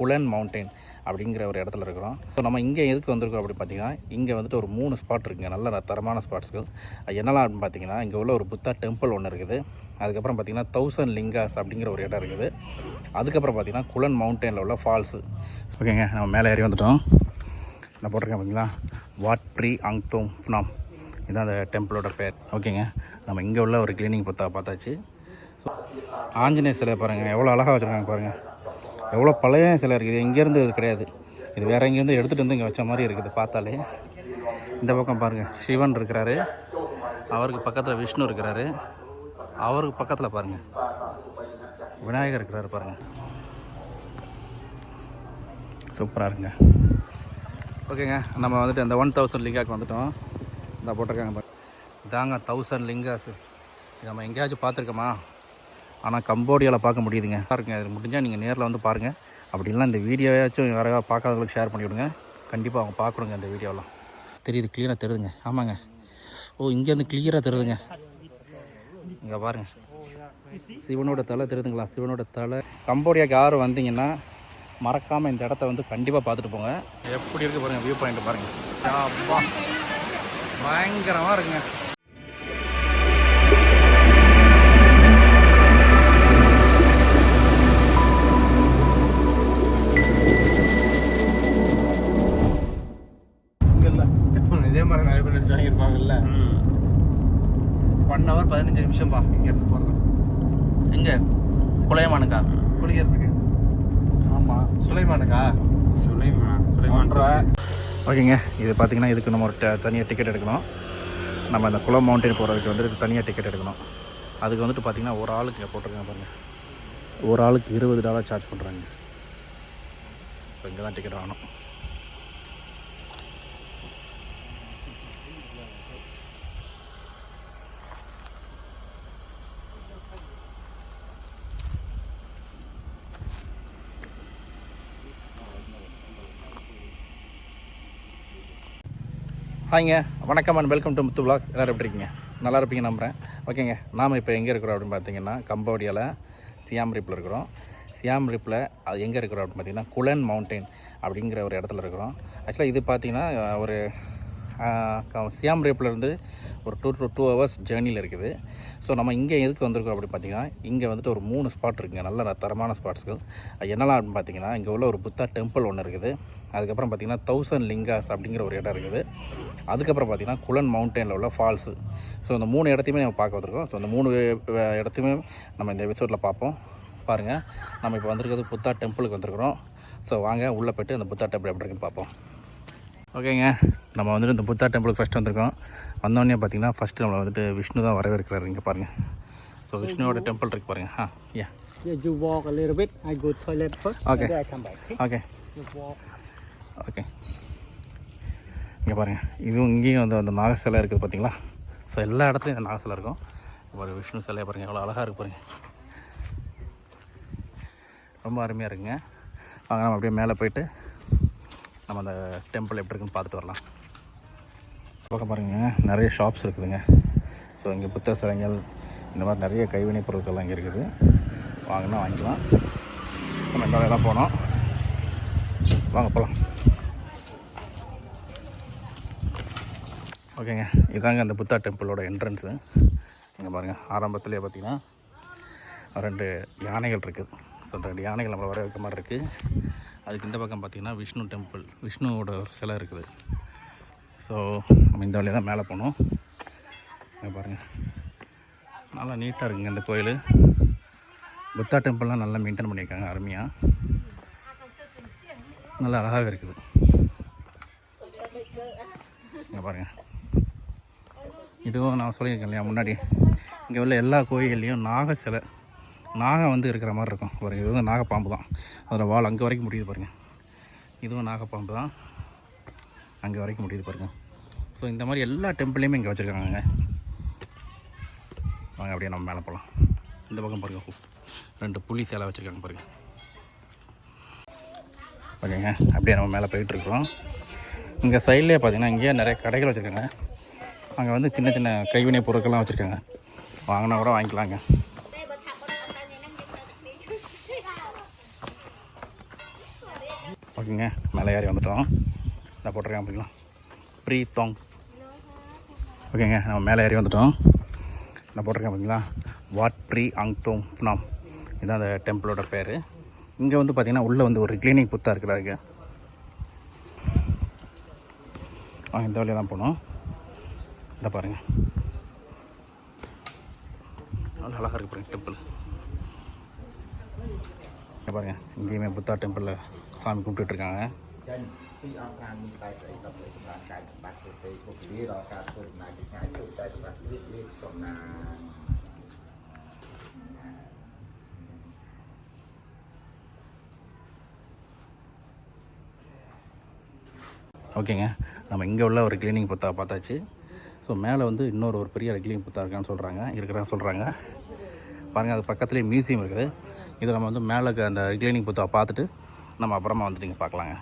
குலன் mountain அப்படிங்கிற ஒரு இடத்துல இருக்கிறோம். ஸோ நம்ம இங்கே எதுக்கு வந்திருக்கோம் அப்படி பார்த்தீங்கன்னா, இங்கே வந்துட்டு ஒரு 3 ஸ்பாட் இருக்குங்க, நல்ல தரமான ஸ்பாட்ஸ்கள். என்னெல்லாம் அப்படின்னு பார்த்தீங்கன்னா, இங்கே உள்ள ஒரு புத்தா டெம்பிள் ஒன்று இருக்குது. அதுக்கப்புறம் பார்த்திங்கன்னா 1000 லிங்காஸ் அப்படிங்கிற ஒரு இடம் இருக்குது. அதுக்கப்புறம் பார்த்திங்கன்னா குலன் மவுண்டனில் உள்ள ஃபால்ஸு. ஓகேங்க, நம்ம மேலே ஏறி வந்துட்டோம். நான் போட்டிருக்கேன் பார்த்தீங்களா, வாட் ப்ரீ அங்தோங் ஃப்னாம், இதுதான் அந்த டெம்பிளோட பேர். ஓகேங்க, நம்ம இங்கே உள்ள ஒரு கிளீனிங் பார்த்தாச்சு. ஸோ ஆஞ்சநேயர் சிலை பாருங்கள், எவ்வளோ அழகாக வச்சுருக்காங்க பாருங்கள். எவ்வளோ பழைய சிலை இருக்குது. இது இங்கேருந்து இது கிடையாது, இது வேறு எங்கேருந்து எடுத்துகிட்டு வந்து இங்கே வச்ச மாதிரி இருக்குது பார்த்தாலே. இந்த பக்கம் பாருங்கள், சிவன் இருக்கிறாரு, அவருக்கு பக்கத்தில் விஷ்ணு இருக்கிறாரு, அவருக்கு பக்கத்தில் பாருங்கள் விநாயகர் இருக்கிறாரு பாருங்கள். சூப்பராக இருக்குங்க. ஓகேங்க, நம்ம வந்துட்டு அந்த 1000 லிங்காக்கு வந்துட்டோம். இந்த போட்டிருக்காங்க பாருங்கள், இதாங்க 1000 லிங்காஸு. இது நம்ம எங்கேயாச்சும் பார்த்துருக்கோமா? ஆனால் கம்போடியாவில் பார்க்க முடியுதுங்க. பாருங்க, அது முடிஞ்சால் நீங்கள் நேரில் வந்து பாருங்கள். அப்படின்லாம் இந்த வீடியோவாச்சும் யாராவது பார்க்காதவங்களுக்கு ஷேர் பண்ணிவிடுங்க. கண்டிப்பாக அவங்க பார்க்கணுங்க இந்த வீடியோலாம். தெரியுது, கிளியராக தெரியுதுங்க. ஆமாங்க, இங்கேருந்து கிளியராக தெரியுதுங்க. இங்கே பாருங்கள், சிவனோட தலை தெரியுதுங்களா? சிவனோட தலை. கம்போடியாவுக்கு யாரும் வந்தீங்கன்னா மறக்காமல் இந்த இடத்த வந்து கண்டிப்பாக பார்த்துட்டு போங்க. எப்படி இருக்குது பாருங்கள், வியூ பாயிண்ட் பாருங்கள். அப்பா, பயங்கரமாக இருக்குங்க. இதே மாதிரி நிறைய பேர் நடிச்சு வாங்கியிருப்பாங்கல்ல. 1 hour 15 நிமிஷம்பா இங்கேருந்து போகிறது. எங்கே? குலைமானுக்கா? குளிக்கிறதுக்கு. ஆமாம், சுலைமானுக்கா? சுலைமான். ஓகேங்க, இது பார்த்திங்கன்னா இதுக்கு நம்ம ஒரு தனியாக டிக்கெட் எடுக்கணும். நம்ம அந்த குளம் மவுண்டன் போகிறதுக்கு வந்துட்டு தனியாக டிக்கெட் எடுக்கணும். அதுக்கு வந்துட்டு பார்த்திங்கன்னா ஒரு ஆளுக்கு போட்டிருக்காங்க பாருங்கள், ஒரு ஆளுக்கு $20 சார்ஜ் பண்ணுறாங்க. ஸோ இங்கே தான் டிக்கெட் வாங்கணும். ஹாய்ங்க, வணக்கம் and welcome to Muthu vlogs. எல்லோரும் எப்படி இருக்கீங்க? நல்லா இருப்பீங்க நம்புகிறேன். ஓகேங்க, நாம் இப்போ எங்கே இருக்கிறோம் அப்படின்னு பார்த்தீங்கன்னா, கம்போடியாவில் சியாம் ரீப்பில் இருக்கிறோம். சியாம் ரீப்பில் அது எங்கே இருக்கிறோம் அப்படின்னு பார்த்தீங்கன்னா, குலன் மவுண்டைன் அப்படிங்கிற ஒரு இடத்துல இருக்கிறோம். ஆக்சுவலாக இது பார்த்திங்கன்னா ஒரு சியாம் ரீப்லேருந்து ஒரு 2 to 2 hours ஜேர்னியில் இருக்குது. ஸோ நம்ம இங்கே எதுக்கு வந்திருக்கோம் அப்படின்னு பார்த்தீங்கன்னா, இங்கே வந்துட்டு ஒரு 3 ஸ்பாட் இருக்குங்க, நல்ல தரமான ஸ்பாட்ஸ்கள். என்னெல்லாம் அப்படின்னு பார்த்தீங்கன்னா, இங்கே உள்ள ஒரு புத்தா டெம்பிள் ஒன்று இருக்குது. அதுக்கப்புறம் பார்த்திங்கன்னா 1000 லிங்காஸ் அப்படிங்கிற ஒரு இடம் இருக்குது. அதுக்கப்புறம் பார்த்திங்கன்னா குலன் மவுண்டனில் உள்ள ஃபால்ஸு. ஸோ இந்த 3 இடத்தையுமே நம்ம பார்க்க வந்திருக்கோம். ஸோ இந்த 3 இடத்தையுமே நம்ம இந்த எபிசோடில் பார்ப்போம். பாருங்கள், நம்ம இப்போ வந்திருக்கிறது புத்தா டெம்பிளுக்கு வந்திருக்கிறோம். ஸோ வாங்க உள்ளே போய்ட்டு அந்த புத்தா டெம்பிள் எப்படி இருக்குன்னு பார்ப்போம். ஓகேங்க, நம்ம வந்துட்டு இந்த புத்தா டெம்பிளுக்கு ஃபஸ்ட்டு வந்திருக்கோம். வந்தோடனே பார்த்திங்கன்னா ஃபஸ்ட்டு நம்மளை வந்துட்டு விஷ்ணு தான் வரவேற்கிறாரு. இங்கே பாருங்கள், ஸோ விஷ்ணுவோட டெம்பிள் இருக்குது பாருங்கள். You walk a little bit. I go toilet first. Okay. Then I come back. Okay. You walk. Okay, இங்கே பாருங்கள், இதுவும் இங்கேயும் வந்து அந்த நாக சிலை இருக்குது பார்த்தீங்களா? ஸோ எல்லா இடத்துலையும் இந்த நாக சிலை இருக்கும். பாருங்கள், விஷ்ணு சிலையை பாருங்கள், எவ்வளோ அழகாக இருக்குது பாருங்கள். ரொம்ப அருமையாக இருக்குங்க. வாங்க நம்ம அப்படியே மேலே போய்ட்டு நம்ம அந்த டெம்பிள் எப்படி இருக்குன்னு பார்த்துட்டு வரலாம். பக்கம் பாருங்கள், நிறைய ஷாப்ஸ் இருக்குதுங்க. ஸோ இங்கே புத்தர் சிலைகள், இந்த மாதிரி நிறைய கைவினைப் பொருட்கள்லாம் இங்கே இருக்குது. வாங்கினா வாங்கிக்கலாம். நம்ம இந்த வேலையெல்லாம் போனோம். வாங்க போகலாம். ஓகேங்க, இதாங்க அந்த புத்தா டெம்பிளோட என்ட்ரன்ஸு. இங்கே பாருங்கள், ஆரம்பத்துலேயே பார்த்திங்கன்னா 2 யானைகள் இருக்குது. ஸோ 2 யானைகள் நம்மளை வர வைக்க மாதிரி இருக்குது. அதுக்கு இந்த பக்கம் பார்த்திங்கன்னா விஷ்ணு டெம்பிள், விஷ்ணுவோட ஒரு சிலை இருக்குது. ஸோ நம்ம இந்த வழியாக தான் மேலே போகணும். இங்கே பாருங்கள், நல்லா நீட்டாக இருக்குங்க இந்த கோயில். புத்தா டெம்பிள்லாம் நல்லா மெயின்டைன் பண்ணியிருக்காங்க, அருமையாக நல்லா அழகாக இருக்குது. இங்கே பாருங்கள், இதுவும் நான் சொல்லியிருக்கேன் இல்லையா முன்னாடி, இங்கே உள்ள எல்லா கோயில்லையும் நாக சிலை, நாகம் வந்து இருக்கிற மாதிரி இருக்கும் பாருங்கள். இது வந்து நாகப்பாம்பு தான், அதில் வால் அங்கே வரைக்கும் முடியுது பாருங்கள். இதுவும் நாகப்பாம்பு தான், அங்கே வரைக்கும் முடியுது பாருங்கள். ஸோ இந்த மாதிரி எல்லா டெம்பிளையுமே இங்கே வச்சுருக்காங்க. வாங்க அப்படியே நம்ம மேலே போகலாம். இந்த பக்கம் பாருங்கள், 2 புலி சிலை வச்சுருக்காங்க பாருங்கள். ஓகேங்க, அப்படியே நம்ம மேலே போயிட்டுருக்கோம். இங்கே சைட்லேயே பார்த்திங்கன்னா இங்கேயே நிறைய கடைகள் வச்சுருக்காங்க. அங்கே வந்து சின்ன சின்ன கைவினை பொருட்கள்லாம் வச்சுருக்காங்க. வாங்கினா கூட வாங்கிக்கலாங்க. ஓகேங்க, மேலே ஏறி வந்துட்டோம். நான் போட்டிருக்கேன் அப்படிங்களா, ப்ரீ தோங். ஓகேங்க, நம்ம மேலே ஏறி வந்துட்டோம். நான் போட்டிருக்கேன் அப்படிங்களா, வாட் ப்ரீ அங் தோங் ஃப்னாம். இதுதான் அந்த டெம்பிளோட பேர். இங்கே வந்து பார்த்திங்கன்னா உள்ளே வந்து ஒரு கிளீனிக் புத்தா இருக்கிறாங்க. இந்த வழியாக தான் போகணும். இதை பாருங்கள், அது அழகாக இருக்கு பாருங்கள் டெம்பிள். இங்கே பாருங்கள், இங்கேயுமே புத்தா டெம்பிளில் சாமி கும்பிட்டுருக்காங்க. ஓகேங்க, நம்ம இங்கே உள்ள ஒரு கிளீனிங் புத்தா பார்த்தாச்சு. ஸோ மேலே வந்து இன்னொரு ஒரு பெரிய கிளீனிங் புத்தா இருக்கான்னு சொல்கிறாங்க. பாருங்கள், அது பக்கத்துலேயே மியூசியம் இருக்குது. இதை நம்ம வந்து மேலே அந்த கிளீனிங் புத்தா பார்த்துட்டு நம்ம அப்புறமா வந்துட்டு இங்கே பார்க்கலாங்க.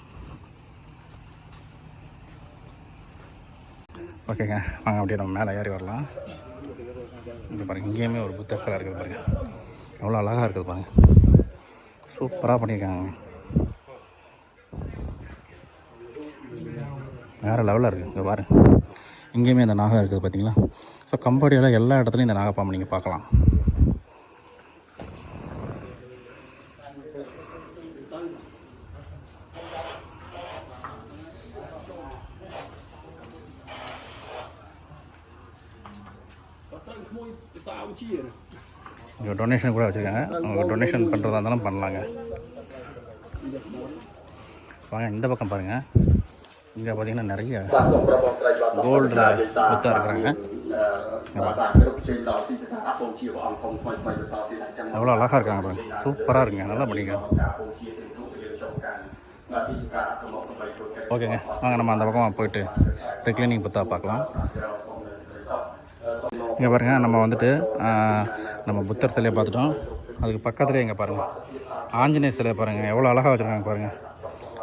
ஓகேங்க, வாங்க அப்படியே நம்ம மேலே ஏறி வரலாம். இங்கே பாருங்கள், இங்கேயுமே ஒரு புத்தர் சிலை இருக்குது பாருங்கள். எவ்வளோ அழகாக இருக்குது பாருங்கள், சூப்பராக பண்ணியிருக்காங்க. வேறு லெவலில் இருக்குது. இங்கே பாருங்கள், இங்கேயுமே இந்த நாகம் இருக்குது பார்த்தீங்களா. ஸோ கம்போடியாவில் எல்லா இடத்துலையும் இந்த நாகப்பாம்பு நீங்கள் பார்க்கலாம். இங்கே டொனேஷன் கூட வச்சுருக்காங்க. அவங்க டொனேஷன் பண்ணுறதா இருந்தாலும் பண்ணலாங்க. வாங்க இந்த பக்கம் பாருங்கள், இங்கே பார்த்தீங்கன்னா நிறைய கோல்டு புத்தா இருக்கிறாங்க. எவ்வளோ அழகாக இருக்காங்க பாருங்க, சூப்பராக இருக்குங்க, நல்லா பண்ணிக்கலாம். ஓகேங்க, வாங்க நம்ம அந்த பக்கம் போயிட்டு கிளீனிங் புத்தா பார்க்கலாம். இங்கே பாருங்கள், நம்ம வந்துட்டு நம்ம புத்தர் சிலையை பார்த்துட்டோம். அதுக்கு பக்கத்துலேயே இங்கே பாருங்கள் ஆஞ்சநேயர் சிலையை பாருங்கள், எவ்வளோ அழகாக வச்சுருக்காங்க பாருங்கள்.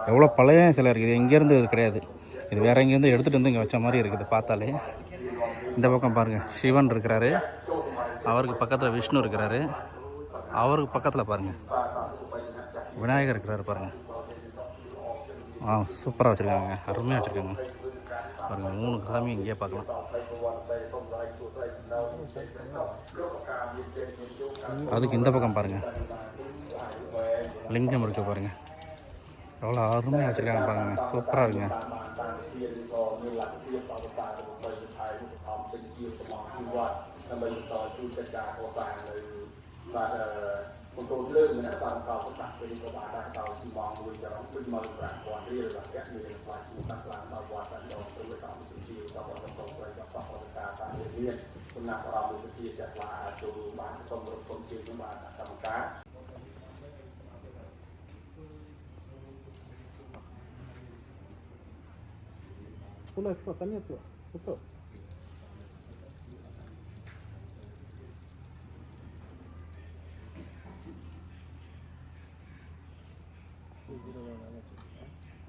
எவ்வளோ பழைய சிலை இருக்குது. இங்கேருந்து இது கிடையாது, இது வேறு எங்கேருந்து எடுத்துகிட்டு வந்து இங்கே வச்ச மாதிரி இருக்குது பார்த்தாலே. இந்த பக்கம் பாருங்கள், சிவன் இருக்கிறாரு, அவருக்கு பக்கத்தில் விஷ்ணு இருக்கிறாரு, அவருக்கு பக்கத்தில் பாருங்கள் விநாயகர் இருக்கிறாரு பாருங்கள். சூப்பராக வச்சுருக்காங்க, அருமையாக வச்சுருக்காங்க பாருங்கள். 3 சாமி இங்கேயே பார்க்கலாம். அதுக்கு இந்த பக்கம் பாருங்கள் லிங்கம் இருக்குது பாருங்கள், எவ்வளோ அருமையாக வச்சுருக்காங்க பாருங்கள், சூப்பராக இருக்குங்க.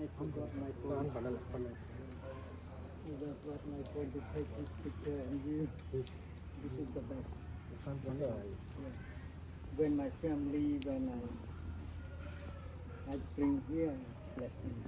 I forgot my phone. I forgot my phone to take this picture and view. This is the best. When my family, when I bring here, blessing.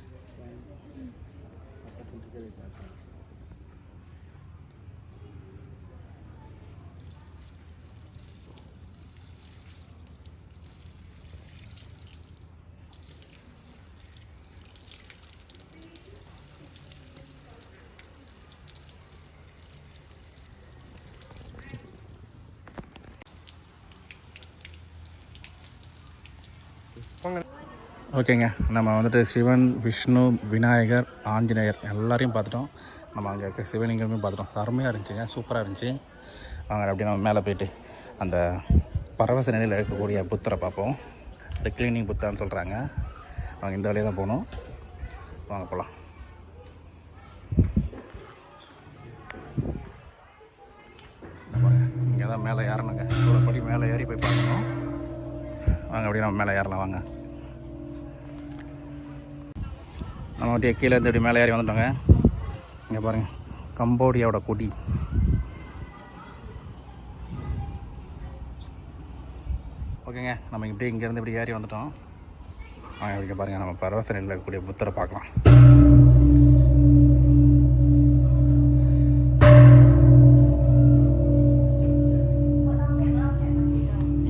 ஓகேங்க, நம்ம வந்துட்டு சிவன், விஷ்ணு, விநாயகர், ஆஞ்சநேயர் எல்லாரையும் பார்த்துட்டோம். நம்ம அங்கே இருக்க சிவலிங்கமே பார்த்துட்டோம். அருமையாக இருந்துச்சுங்க, சூப்பராக இருந்துச்சு. வாங்க அப்படியே நம்ம மேலே போய்ட்டு அந்த பரவச நிலையில் இருக்கக்கூடிய புத்தரை பார்ப்போம். இந்த கிளீனிங் புத்தான்னு சொல்கிறாங்க. அவங்க இந்த வழியாக தான் போகணும். வாங்க போகலாம். இங்கே தான் மேலே ஏறணுங்க, இவ்வளோ படி மேலே ஏறி போய் பார்க்கணும். வாங்க அப்படியே நம்ம மேலே ஏறலாம். வாங்க, நம்ம அப்படியே கீழே இருந்து இப்படி மேலே ஏறி வந்துட்டோங்க. இங்கே பாருங்கள், கம்போடியாவோட கொடி. ஓகேங்க, நம்ம இப்படியே இங்கேருந்து இப்படி ஏறி வந்துட்டோம். இங்கே பாருங்கள், நம்ம பரவசனையில் இருக்கக்கூடிய புத்தரை பார்க்கலாம்.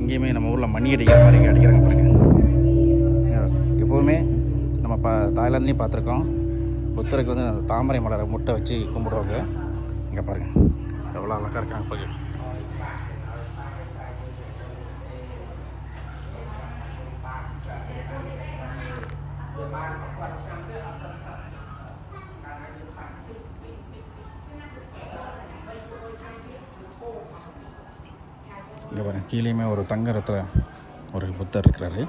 இங்கேயுமே நம்ம ஊரில் மணி அடிக்கிற மாதிரி அடிக்கிறாங்க பாருங்க. எப்போவுமே நம்ம தாய்லாந்துலேயும் பார்த்துருக்கோம், புத்தருக்கு வந்து அந்த தாமரை மலரை முட்டை வச்சு கும்பிடுவாங்க. இங்கே பாருங்கள் எவ்வளோ அழகாக இருக்காங்க பாருங்க. இங்கே பாருங்கள், கீழேயுமே ஒரு தங்கரத்தில் ஒரு புத்தர் இருக்கிறாரு.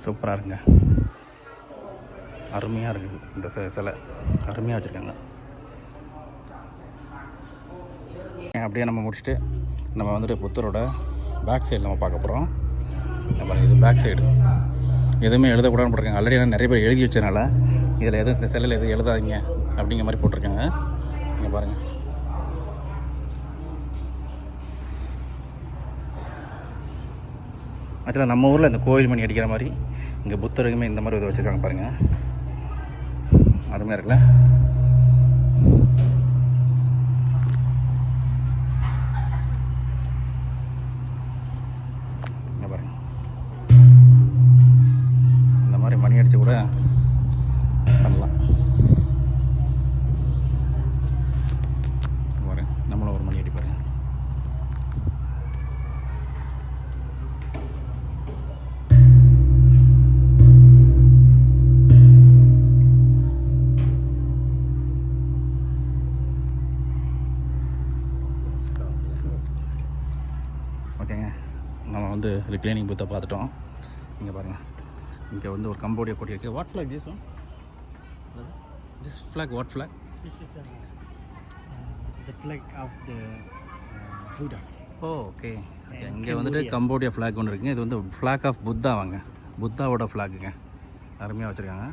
சூப்பராக இருக்குங்க, அருமையாக இருக்குது. இந்த சிலை அருமையாக வச்சுருக்காங்க. அப்படியே நம்ம முடிச்சுட்டு நம்ம வந்துட்டு புத்தரோட பேக் சைடு நம்ம பார்க்க போகிறோம். இது பேக் சைடு எதுவுமே எழுதக்கூடாதுன்னு போட்டிருக்காங்க. ஆல்ரெடி நிறைய பேர் எழுதி வச்சதுனால இதில் எதுவும் இந்த சிலையில் எதுவும் எழுதாதீங்க அப்படிங்கிற மாதிரி போட்டிருக்காங்க. இங்கே பாருங்கள், ஆக்சுவலாக நம்ம ஊரில் இந்த கோயில் மணி அடிக்கிற மாதிரி இங்கே புத்தருக்குமே இந்த மாதிரி இதை வச்சுருக்காங்க பாருங்கள். அருமையாக இருக்குல்ல? இங்கே பாருங்கள், இந்த மாதிரி மணி அடித்து கூட பண்ணலாம். பாருங்க, நம்மளும் ஒரு மணி அடி பாருங்க. ஓகேங்க, நம்ம வந்து ரிக்ளைனிங் பூத்தை பார்த்துட்டோம். இங்கே பாருங்கள், இங்கே வந்து ஒரு கம்போடியா கொடி இருக்குது. What flag this one? This flag what flag? This is the flag of the Buddhas. Okay, இங்கே வந்துட்டு கம்போடியா ஃப்ளாக் ஒன்று இருக்குங்க. இது வந்து ஃப்ளாக் ஆஃப் புத்தா. வாங்க, புத்தாவோட ஃப்ளாக்குங்க, அருமையாக வச்சுருக்காங்க.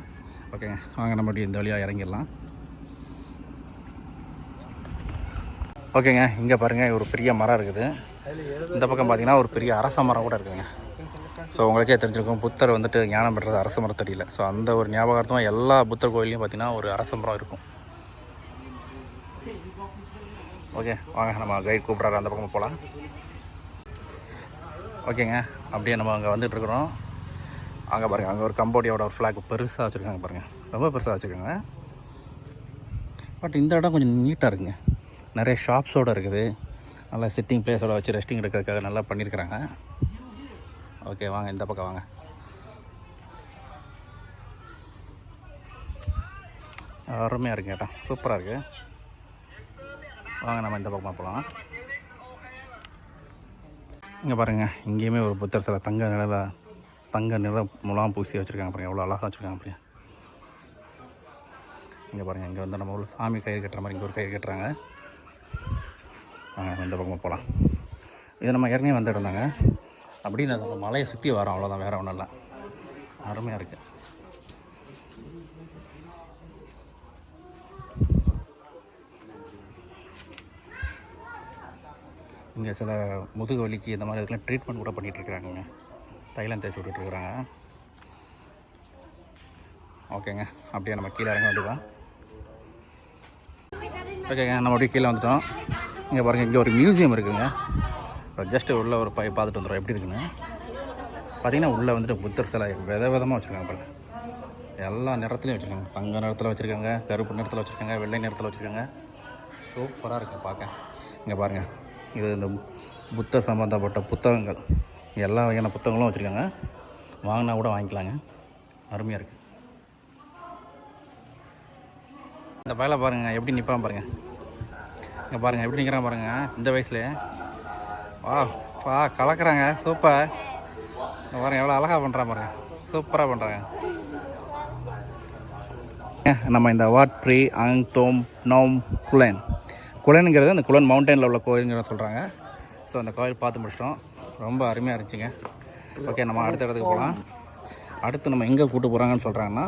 ஓகேங்க, வாங்க நம்ம அப்படியே இந்த வழியாக இறங்கிடலாம். ஓகேங்க, இங்கே பாருங்கள், ஒரு பெரிய மரம் இருக்குது. இந்த பக்கம் பார்த்தீங்கன்னா ஒரு பெரிய அரச மரம் கூட இருக்குதுங்க. ஸோ உங்களுக்கே தெரிஞ்சிருக்கும், புத்தர் வந்துட்டு ஞானம் பெற்றது அரச மரத்தடியில். ஸோ அந்த ஒரு ஞாபகார்த்தமாக எல்லா புத்தர் கோயிலையும் பார்த்தீங்கன்னா ஒரு அரச மரம் இருக்கும். ஓகே, வாங்க நம்ம கைட் கூப்பிட்றாரு, அந்த பக்கம் போகலாம். ஓகேங்க, அப்படியே நம்ம அங்கே வந்துட்டுருக்குறோம். அங்கே பாருங்கள், அங்கே ஒரு கம்போடியாவோட ஒரு ஃப்ளாக் பெருசாக வச்சுருக்காங்க பாருங்கள், ரொம்ப பெருசாக வச்சுருக்காங்க. பட் இந்த இடம் கொஞ்சம் நீட்டாக இருக்குங்க, நிறைய ஷாப்ஸோடு இருக்குது, நல்லா சிட்டிங் பிளேஸோட வச்சு ரெஸ்டிங் எடுக்கிறதுக்காக நல்லா பண்ணியிருக்கிறாங்க. ஓகே, வாங்க இந்த பக்கம் வாங்க. அருமையாக இருக்குங்க, கேட்டால் சூப்பராக இருக்குது. வாங்க நம்ம இந்த பக்கமாக போகலாம். இங்கே பாருங்கள், இங்கேயுமே ஒரு புத்தர் சிலை தங்க நிற முலாம் பூசி வச்சுருக்காங்க பாருங்கள், எவ்வளோ அழகாக வச்சுருக்காங்க அப்படியே. இங்கே பாருங்கள், இங்கே வந்து நம்ம ஒரு சாமி கயிறு கட்டுற மாதிரி இங்கே ஒரு கயிறு கட்டுறாங்க. வாங்க இந்த பக்கமாக போகலாம். இது நம்ம ஏற்கனவே வந்துட்டு இருந்தாங்க, அப்படின்னு அந்த மலையை சுற்றி வரோம், அவ்வளோதான், வேறு ஒன்றும் இல்லை. அருமையாக இருக்குது. இங்கே சில முதுகு வலிக்கு இந்த மாதிரி இதெல்லாம் ட்ரீட்மெண்ட் கூட பண்ணிகிட்ருக்குறாங்க, தைலம் தேய்ச்சி விட்டுட்ருக்குறாங்க. ஓகேங்க, அப்படியே நம்ம கீழே இறங்க வேண்டியதான். ஓகேங்க, நம்ம அப்படியே கீழே வந்துட்டோம். இங்கே பாருங்கள், இங்கே ஒரு மியூசியம் இருக்குதுங்க. ஜஸ்ட்டு உள்ளே ஒரு பார்த்துட்டு வந்துடும் எப்படி இருக்குன்னு. பார்த்திங்கன்னா உள்ளே வந்துட்டு புத்தர் சிலை விதமாக வச்சுருக்காங்க பாருங்கள், எல்லா நிறத்துலையும் வச்சுருக்காங்க. தங்க நிறத்தில் வச்சுருக்காங்க, கருப்பு நிறத்தில் வச்சுருக்காங்க, வெள்ளை நிறத்தில் வச்சுருக்காங்க. சூப்பராக இருக்குது பார்க்க. இங்கே பாருங்கள், இது இந்த புத்தர் சம்மந்தப்பட்ட புத்தகங்கள், எல்லா வகையான புத்தகங்களும் வச்சுருக்காங்க. வாங்கினா கூட வாங்கிக்கலாங்க, அருமையாக இருக்குது. இந்த பையலை பாருங்கள் எப்படி நிற்பான் பாருங்கள். இங்கே பாருங்கள் எப்படி நிற்கிறான் பாருங்கள், இந்த வயசுலேயே. வா கலக்கிறாங்க, சூப்பர். இங்கே பாருங்கள் எவ்வளோ அழகாக பண்ணுறான் பாருங்கள், சூப்பராக பண்ணுறாங்க. நம்ம இந்த வாட் ப்ரீ அங் தோம் நோம் குலனுங்கிறது அந்த குலன் மவுண்டனில் உள்ள கோயிலுங்கிற சொல்கிறாங்க. ஸோ அந்த கோயில் பார்த்து முடிச்சிட்டோம், ரொம்ப அருமையாக இருந்துச்சுங்க. ஓகே, நம்ம அடுத்த இடத்துக்கு போகலாம். அடுத்து நம்ம எங்கே கூப்பிட்டு போகிறாங்கன்னு சொல்கிறாங்கன்னா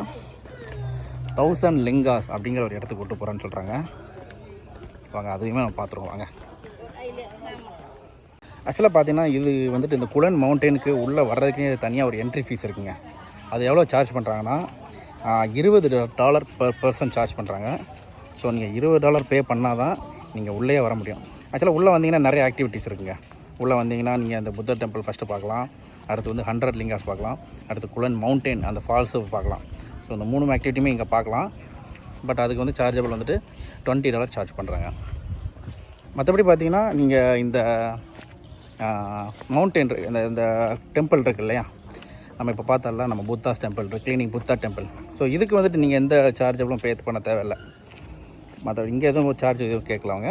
1000 லிங்காஸ் அப்படிங்கிற ஒரு இடத்துக்கு கூட்டு போகிறேன்னு சொல்கிறாங்க. வாங்க அதையுமே நம்ம பார்த்துருவோம் வாங்க. ஆக்சுவலாக பார்த்தீங்கன்னா இது வந்துட்டு இந்த குலன் மவுண்டெயினுக்கு உள்ளே வர்றதுக்கு தனியாக ஒரு என்ட்ரி ஃபீஸ் இருக்குங்க. அது எவ்வளோ சார்ஜ் பண்ணுறாங்கன்னா $20 per person சார்ஜ் பண்ணுறாங்க. ஸோ நீங்கள் $20 பே பண்ணால் தான் நீங்கள் உள்ளே வர முடியும். ஆக்சுவலாக உள்ளே வந்தீங்கன்னா நிறைய ஆக்டிவிட்டீஸ் இருக்குங்க. உள்ளே வந்தீங்கன்னா நீங்கள் அந்த புத்தர் டெம்பிள் ஃபஸ்ட்டு பார்க்கலாம், அடுத்து வந்து 100 லிங்காஸ் பார்க்கலாம், அடுத்து குலன் மவுண்டெயின் அந்த ஃபால்ஸு பார்க்கலாம். ஸோ இந்த 3 ஆக்டிவிட்டியுமே இங்கே பார்க்கலாம். பட் அதுக்கு வந்து சார்ஜபிள் வந்துட்டு $20 சார்ஜ் பண்ணுறாங்க. மற்றபடி பார்த்தீங்கன்னா நீங்கள் இந்த மவுண்டெயின் இந்த டெம்பிள் இருக்குது இல்லையா, நம்ம இப்போ பார்த்தோம்ல நம்ம Buddha's temple cleaning Buddha temple. So இதுக்கு வந்துட்டு நீங்கள் எந்த சார்ஜபிளும் பே பண்ண தேவையில்லை. மற்றபடி இங்கே எதுவும் சார்ஜ் எதுவும் கேட்கலாங்க.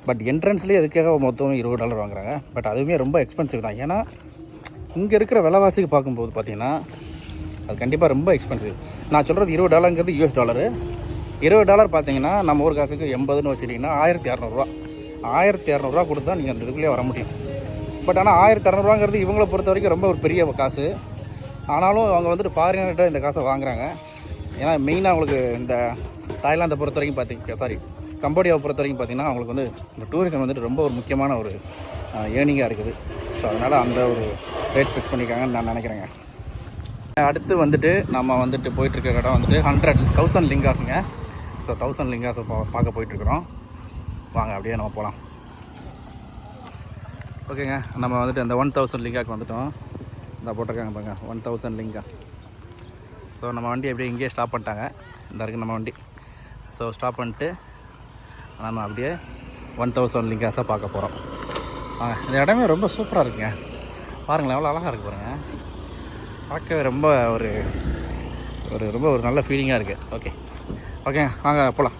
பட் என்ட்ரன்ஸ்லேயே அதுக்காக மொத்தம் $20 வாங்குறாங்க. பட் அதுவுமே ரொம்ப எக்ஸ்பென்சிவ் தான். ஏன்னா இங்கே இருக்கிற விலைவாசிக்கு பார்க்கும்போது பார்த்தீங்கன்னா அது கண்டிப்பாக ரொம்ப எக்ஸ்பென்சிவ். நான் சொல்கிறது $20ங்கிறது US$. $20 பார்த்தீங்கன்னா நம்ம ஊர் காசுக்கு 80ன்னு வச்சுட்டிங்கன்னா $1200. $1200 கொடுத்து தான் நீங்கள் அந்த இதுக்குள்ளேயே வர முடியும். பட் ஆனால் $1200ங்கிறது இவங்களை பொறுத்த வரைக்கும் ரொம்ப ஒரு பெரிய காசு. ஆனாலும் அவங்க வந்துட்டு ஃபாரினர்கிட்ட இந்த காசை வாங்குறாங்க. ஏன்னா மெயினாக அவங்களுக்கு இந்த தாய்லாந்தை பொறுத்த வரைக்கும் கம்போடியாவை பொறுத்த வரைக்கும் பார்த்திங்கன்னா அவங்களுக்கு வந்து இந்த டூரிசம் வந்துட்டு ரொம்ப ஒரு முக்கியமான ஒரு ஏர்னிங்காக இருக்குது. ஸோ அதனால் அந்த ஒரு ரேட் ஃபிக்ஸ் பண்ணியிருக்காங்கன்னு நான் நினைக்கிறேங்க. அடுத்து வந்துட்டு நம்ம வந்துட்டு போயிட்டுருக்க இடம் வந்துட்டு 1000 லிங்காஸுங்க. ஸோ 1000 லிங்காஸை பார்க்க போயிட்டுருக்குறோம். வாங்க அப்படியே நம்ம போகலாம். ஓகேங்க, நம்ம வந்துட்டு அந்த 1000 லிங்காக்கு வந்துட்டோம். இந்த போட்டிருக்காங்க பாருங்க 1000 லிங்கா. ஸோ நம்ம வண்டி அப்படியே இங்கேயே ஸ்டாப் பண்ணிட்டாங்க. இந்த இருக்குது நம்ம வண்டி. ஸோ ஸ்டாப் பண்ணிட்டு நம்ம அப்படியே 1000 லிங்காஸாக பார்க்க போகிறோம். இந்த இடமே ரொம்ப சூப்பராக இருக்குங்க. பாருங்களேன் எவ்வளோ அழகாக இருக்குது பாருங்கள். பார்க்கவே ரொம்ப ஒரு நல்ல ஃபீலிங்காக இருக்குது. ஓகேங்க வாங்க போகலாம்.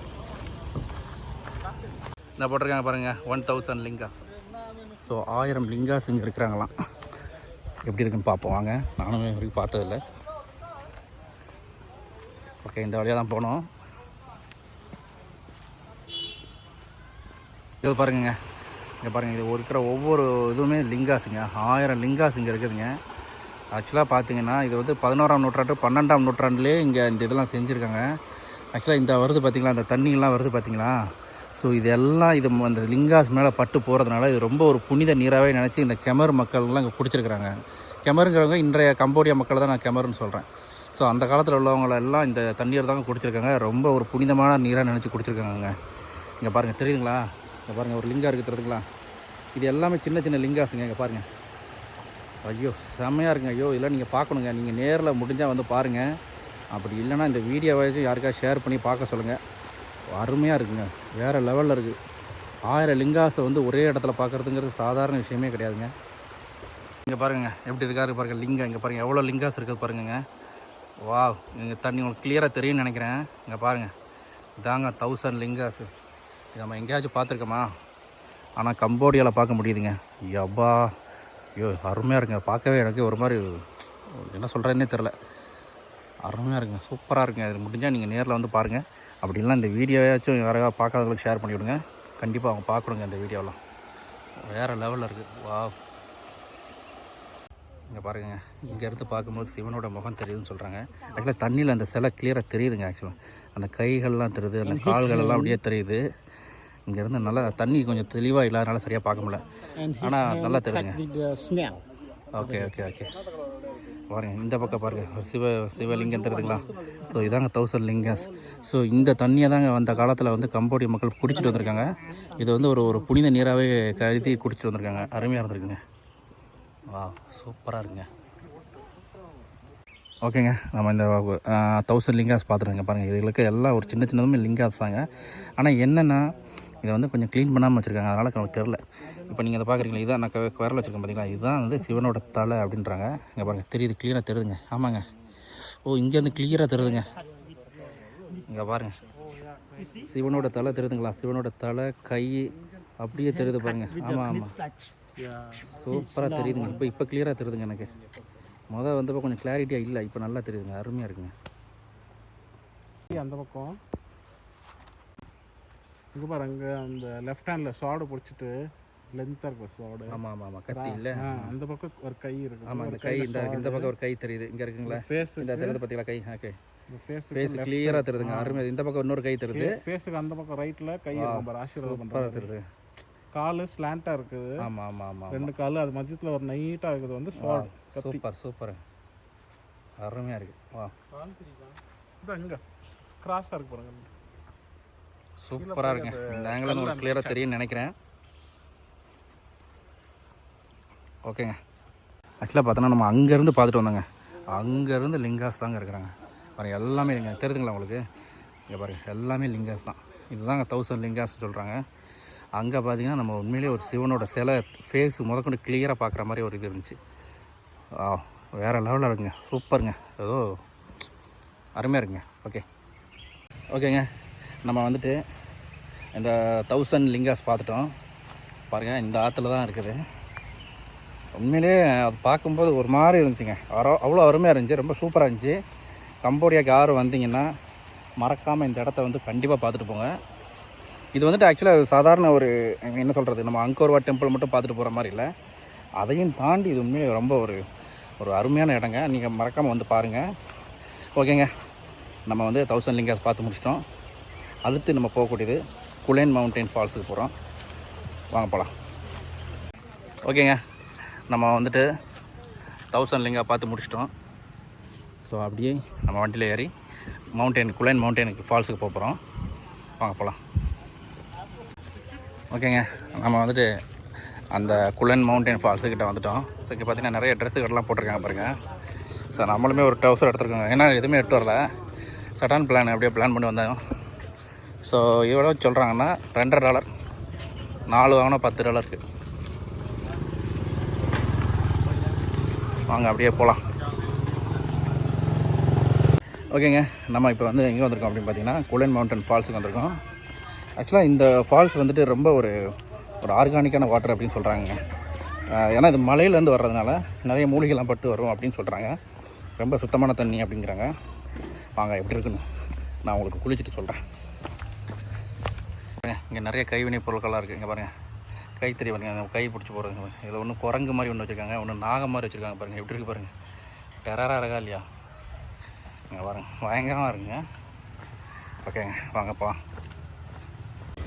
இந்த போட்டிருக்காங்க பாருங்கள் 1000 லிங்காஸ். ஸோ 1000 லிங்காஸ் இங்கே இருக்கிறாங்களாம். எப்படி இருக்குன்னு பார்ப்போம் வாங்க. நானும் வரைக்கும் பார்த்ததில்லை. ஓகே, இந்த வழியாக தான் போனோம். இது பாருங்க, இங்கே பாருங்கள், இது இருக்கிற ஒவ்வொரு இதுவுமே லிங்காஸுங்க. 1000 லிங்காஸ் இங்கே இருக்குதுங்க. ஆக்சுவலாக பார்த்தீங்கன்னா இது வந்து 11ஆம் நூற்றாண்டு 12ஆம் நூற்றாண்டுலேயே இங்கே இந்த இதெல்லாம் செஞ்சுருக்காங்க. ஆக்சுவலாக இந்த வருது பார்த்திங்களா, அந்த தண்ணியெலாம் வருது பார்த்திங்களா. ஸோ இதெல்லாம் அந்த லிங்காஸ் மேலே பட்டு போகிறதுனால இது ரொம்ப ஒரு புனித நீராகவே நினச்சி இந்த கெமர் மக்கள்லாம் இங்கே பிடிச்சிருக்கிறாங்க. கெமருங்கிறவங்க இன்றைய கம்போடியா மக்களை தான் நான் கெமருன்னு சொல்கிறேன். ஸோ அந்த காலத்தில் உள்ளவங்களெல்லாம் இந்த தண்ணீர் தாங்க குடிச்சிருக்காங்க. ரொம்ப ஒரு புனிதமான நீராக நினச்சி குடிச்சிருக்காங்க. இங்கே பாருங்கள் தெரியுதுங்களா, இங்கே பாருங்கள் ஒரு லிங்கம் இருக்குது தெரியுதுங்களா. இது எல்லாமே சின்ன சின்ன லிங்காஸுங்க. இங்கே பாருங்கள், ஐயோ செம்மையாக இருக்குங்க. ஐயோ இதெல்லாம் நீங்கள் பார்க்கணுங்க. நீங்கள் நேரில் முடிஞ்சால் வந்து பாருங்கள். அப்படி இல்லைனா இந்த வீடியோவை யாருக்காவது ஷேர் பண்ணி பார்க்க சொல்லுங்கள். அருமையாக இருக்குங்க, வேறு லெவலில் இருக்குது. 1000 லிங்காஸை வந்து ஒரே இடத்துல பார்க்குறதுங்கிறது சாதாரண விஷயமே கிடையாதுங்க. இங்கே பாருங்க எப்படி இருக்காரு பாருங்கள் லிங்கம். இங்கே பாருங்கள் எவ்வளோ லிங்காஸ் இருக்குது பாருங்க. வா, இங்கே தண்ணி உங்களுக்கு கிளியராக தெரியும்னு நினைக்கிறேன். இங்கே பாருங்கள், இதாங்க 1000 லிங்காஸு. இது நம்ம எங்கேயாச்சும் பார்த்துருக்கோமா? ஆனால் கம்போடியாவில் பார்க்க முடியுதுங்க. யப்பா, ஐயோ அருமையாக இருக்குங்க. பார்க்கவே எனக்கு ஒரு மாதிரி என்ன சொல்கிறேன்னே தெரில. அருமையாக இருக்குங்க, சூப்பராக இருக்குங்க. இது முடிஞ்சால் நீங்கள் நேரில் வந்து பாருங்கள். அப்படி இல்லைனா இந்த வீடியோவாச்சும் யாராவது பார்க்காதவங்களுக்கு ஷேர் பண்ணிவிடுங்க. கண்டிப்பாக அவங்க பார்க்கணுங்க இந்த வீடியோலாம். வேறு லெவலில் இருக்குது. வா, இங்கே பாருங்கள், இங்கேருந்து பார்க்கும்போது சிவனோட முகம் தெரியுதுன்னு சொல்கிறாங்க. ஆக்சுவலாக தண்ணியில் அந்த சிலை கிளியராக தெரியுதுங்க. ஆக்சுவலாக அந்த கைகள்லாம் தெரியுது, அந்த கால்களெல்லாம் அப்படியே தெரியுது. இங்கேருந்து நல்லா தண்ணி கொஞ்சம் தெளிவாக இல்லாதனால சரியாக பார்க்க முடியல, ஆனால் நல்லா தெரியுதுங்க. ஓகே பாருங்கள், இந்த பக்கம் பாருங்கள் ஒரு சிவலிங்கம் தெரியுதுங்களா. ஸோ இதாங்க 1000 லிங்காஸ். ஸோ இந்த தண்ணியை தாங்க அந்த காலத்தில் வந்து கம்போடிய மக்கள் குடிச்சிட்டு வந்திருக்காங்க. இது வந்து ஒரு புனித நீராகவே கருதி குடிச்சிட்டு வந்திருக்காங்க. அருமையாக இருந்திருக்குங்க. வா, சூப்பராக இருக்குங்க. ஓகேங்க, நம்ம இந்த 1000 லிங்காஸ் பார்த்துருங்க. பாருங்கள், இதுகளுக்கு எல்லாம் ஒரு சின்ன சின்னதுமே லிங்காஸ் தாங்க. ஆனால் என்னென்னா இதை வந்து கொஞ்சம் க்ளீன் பண்ணாமல் வச்சுருக்காங்க. அதனால் எனக்கு தெரில. இப்போ நீங்கள் அதை பார்க்குறீங்களா, இதான் நான் விரல் வச்சுருக்கேன் பார்த்தீங்களா, இதுதான் வந்து சிவனோட தலை அப்படின்றாங்க. இங்கே பாருங்கள் தெரியுது, க்ளீனாக தெரியுதுங்க. ஆமாங்க, இங்கேருந்து கிளியராக தெரியுதுங்க. இங்கே பாருங்கள், சிவனோட தலை தெரியுதுங்களா, சிவனோட தலை கை அப்படியே தெரியுது பாருங்கள். ஆமாம் சூப்பராக தெரியுதுங்க. இப்போ கிளியராக தெரியுதுங்க. எனக்கு வந்தப்போ கொஞ்சம் கிளாரிட்டியாக இல்லை, இப்போ நல்லா தெரியுதுங்க. அருமையாக இருக்குங்க. அந்த பக்கம் இங்கே பாரு, அங்கே அந்த லெஃப்ட் ஹேண்டில் ஷார்டு பிடிச்சிட்டு லென்த்தாக இருக்கும் ஷார்டு. ஆமாம் கத்தி இல்லை, அந்த பக்கம் ஒரு கை இருக்குது. ஆமாம், அந்த கை இந்த பக்கம் ஒரு கை தெரியுது. இங்கே இருக்குங்களா ஃபேஸ் இந்த தெரியுது பார்த்தீங்களா கை. ஓகே, இந்த ஃபேஸுக்கு ஃபேஸ் கிளியராக தெரியுதுங்க. அருமை. இந்த பக்கம் இன்னொரு கை தெரியுது. ஃபேஸுக்கு அந்த பக்கம் ரைட்டில் கை இருக்கும் பாரு, ஆசீர்வாதம் பண்ணுறது தெரியுது. கால் ஸ்லாண்டாக இருக்குது. ஆமாம் ஆமாம் ஆமாம். 2 கால் அது மத்தியத்தில் ஒரு நைட்டாக இருக்குது வந்து ஸ்வாட். சூப்பர் சூப்பர், அருமையாக இருக்குது. வா இதான் இங்கே கிராஸாக இருக்கு பாருங்க. சூப்பராக இருக்குங்க. இந்த ஆங்கிள் உங்களுக்கு கிளியராக தெரியும்னு நினைக்கிறேன். ஓகேங்க. ஆக்சுவலாக பார்த்தோன்னா நம்ம அங்கேருந்து பார்த்துட்டு வந்தோங்க. அங்கேருந்து லிங்காஸ் தாங்க இருக்கிறாங்க பாருங்கள். எல்லாமே இல்லைங்க, தெரியுதுங்களா உங்களுக்கு? இங்கே பாருங்கள், எல்லாமே லிங்காஸ் தான். இதுதாங்க 1000 லிங்காஸ் சொல்கிறாங்க. அங்கே பார்த்தீங்கன்னா நம்ம உண்மையிலேயே ஒரு சிவனோட சிலை ஃபேஸ் முதற்கொண்டு கிளியராக பார்க்குற மாதிரி ஒரு இது இருந்துச்சு. வேறு லெவலில் இருக்குங்க. சூப்பருங்க, ஏதோ அருமையாக இருக்குங்க. ஓகேங்க, நம்ம வந்துட்டு இந்த 1000 லிங்காஸ் பார்த்துட்டோம் பாருங்கள். இந்த ஆற்றுல தான் இருக்குது. உண்மையிலே அது பார்க்கும்போது ஒரு மாதிரி இருந்துச்சுங்க. அவ்வளோ அருமையாக இருந்துச்சு, ரொம்ப சூப்பராக இருந்துச்சு. கம்போடியாவுக்கு யாரும் வந்தீங்கன்னா மறக்காமல் இந்த இடத்த வந்து கண்டிப்பாக பார்த்துட்டு போங்க. இது வந்துட்டு ஆக்சுவலாக சாதாரண ஒரு என்ன சொல்கிறது, நம்ம அங்கோர் வாட் டெம்பிள் மட்டும் பார்த்துட்டு போகிற மாதிரி இல்லை, அதையும் தாண்டி இது உண்மையிலே ரொம்ப ஒரு அருமையான இடங்க. நீங்கள் மறக்காமல் வந்து பாருங்கள். ஓகேங்க, நம்ம வந்து 1000 லிங்காஸ் பார்த்து முடிச்சிட்டோம். அடுத்து நம்ம போகக்கூடியது குலேன் மவுண்டைன் ஃபால்ஸுக்கு போகிறோம். வாங்க போகலாம். ஓகேங்க, நம்ம வந்துட்டு 1000 லிங்கா பார்த்து முடிச்சிட்டோம். ஸோ அப்படியே நம்ம வண்டியில் ஏறி குலேன் மவுண்டனுக்கு ஃபால்ஸுக்கு போகிறோம். வாங்க போகலாம். ஓகேங்க, நம்ம வந்துட்டு அந்த குலேன் மவுண்டன் ஃபால்ஸுக்கிட்ட வந்துட்டோம். ஸோ இங்கே பார்த்தீங்கன்னா நிறைய ட்ரெஸ்ஸு கட்டெல்லாம் போட்டிருக்காங்க பாருங்கள். ஸோ நம்மளுமே ஒரு டவுசர் எடுத்துருக்கோங்க. ஏன்னா எதுவுமே எடுத்து வரல, சடான் பிளான் அப்படியே பிளான் பண்ணி வந்தோம். ஸோ எவ்வளோ சொல்கிறாங்கன்னா $2.5, 4 வாங்கினா $10 வாங்க அப்படியே போகலாம். ஓகேங்க, நம்ம இப்போ வந்து எங்கே வந்திருக்கோம் அப்படின்னு பார்த்தீங்கன்னா குலேன் மவுண்டன் ஃபால்ஸுக்கு வந்திருக்கோம். ஆக்சுவலாக இந்த ஃபால்ஸ் வந்துட்டு ரொம்ப ஒரு ஆர்கானிக்கான வாட்டர் அப்படின்னு சொல்கிறாங்க. ஏன்னா இது மலையிலேருந்து வர்றதுனால நிறைய மூலிகைலாம் பட்டு வரும் அப்படின்னு சொல்கிறாங்க. ரொம்ப சுத்தமான தண்ணி அப்படிங்கிறாங்க. வாங்க எப்படி இருக்குன்னு நான் உங்களுக்கு குளிச்சுட்டு சொல்கிறேன். இங்கே நிறைய கைவினை பொருட்கள்லாம் இருக்குது. இங்கே பாருங்கள், கைத்தறி பாருங்கள், கை பிடிச்சி போடுறது. இதில் ஒன்று குரங்கு மாதிரி ஒன்று வச்சுருக்காங்க, ஒன்று நாகம் மாதிரி வச்சுருக்காங்க பாருங்கள். எப்படி இருக்குது பாருங்கள், டெரராக இருக்கா இல்லையா? இங்கே பாருங்கள், பயங்கரமாக இருக்குங்க. ஓகேங்க, வாங்கப்பா.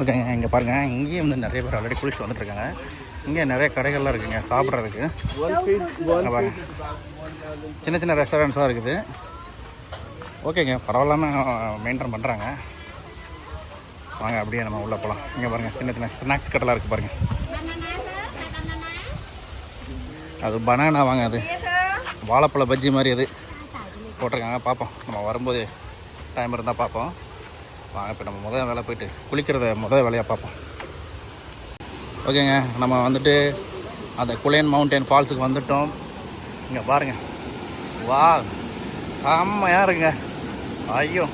ஓகேங்க, இங்கே பாருங்கள், இங்கேயும் வந்து நிறைய பேர் ஆல்ரெடி குளிச்சுட்டு வந்துட்டுருக்காங்க. இங்கே நிறைய கடைகள்லாம் இருக்குதுங்க சாப்பிட்றதுக்கு. பாருங்கள், சின்ன சின்ன ரெஸ்டாரண்ட்ஸாக இருக்குது. ஓகேங்க, பரவாயில்லாமல் மெயின்டைன் பண்ணுறாங்க. வாங்க அப்படியே நம்ம உள்ளே போகலாம். இங்கே பாருங்கள், சின்ன சின்ன ஸ்நாக்ஸ் கடைலாம் இருக்குது பாருங்கள். அது பனானா வாங்க, அது வாழைப்பழ பஜ்ஜி மாதிரி அது போட்டிருக்காங்க. பார்ப்போம், நம்ம வரும்போது டைம் இருந்தால் பார்ப்போம். வாங்க இப்போ நம்ம முதல் வேலை போயிட்டு குளிக்கிறத முதல் வேலையாக பார்ப்போம். ஓகேங்க, நம்ம வந்துட்டு அந்த குலேன் மவுண்டன் ஃபால்ஸுக்கு வந்துட்டோம். இங்கே பாருங்கள், வா செம்மையாக இருக்குங்க. ஐயோ,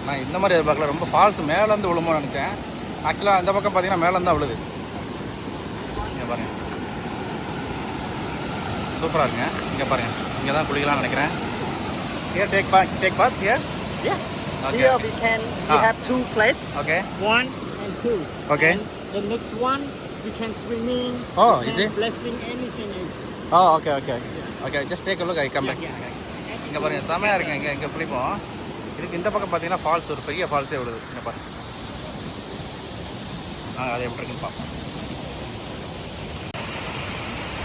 நான் இந்த மாதிரி எதிர்பார்க்கல. ரொம்ப ஃபால்ஸ் மேலேருந்து விழுமோ நினச்சேன். ஆக்சுவலாக அந்த பக்கம் பார்த்தீங்கன்னா மேலேருந்து தான் விழுது. இங்கே பாருங்கள், சூப்பராக இருக்குங்க. இங்கே பாருங்கள், இங்கே தான் குளிக்கலாம்னு நினைக்கிறேன். Here, take bath here? Yeah. Okay. Here we have 2 places. Okay. 1 and 2. Okay. And the next one we can swimming. Oh, we is can it? blessing anything. Oh, okay, okay. Okay, just take a look. I come back. இங்கே பாருங்கள், செமையாக இருக்குங்க. இங்கே குளிப்போம். இதுக்கு இந்த பக்கம் பார்த்தீங்கன்னா ஃபால்ஸ், ஒரு பெரிய ஃபால்ஸே விடுது. இங்கே பாருங்கள், நாங்கள் அதை எப்படி இருக்குன்னு பார்ப்போம்.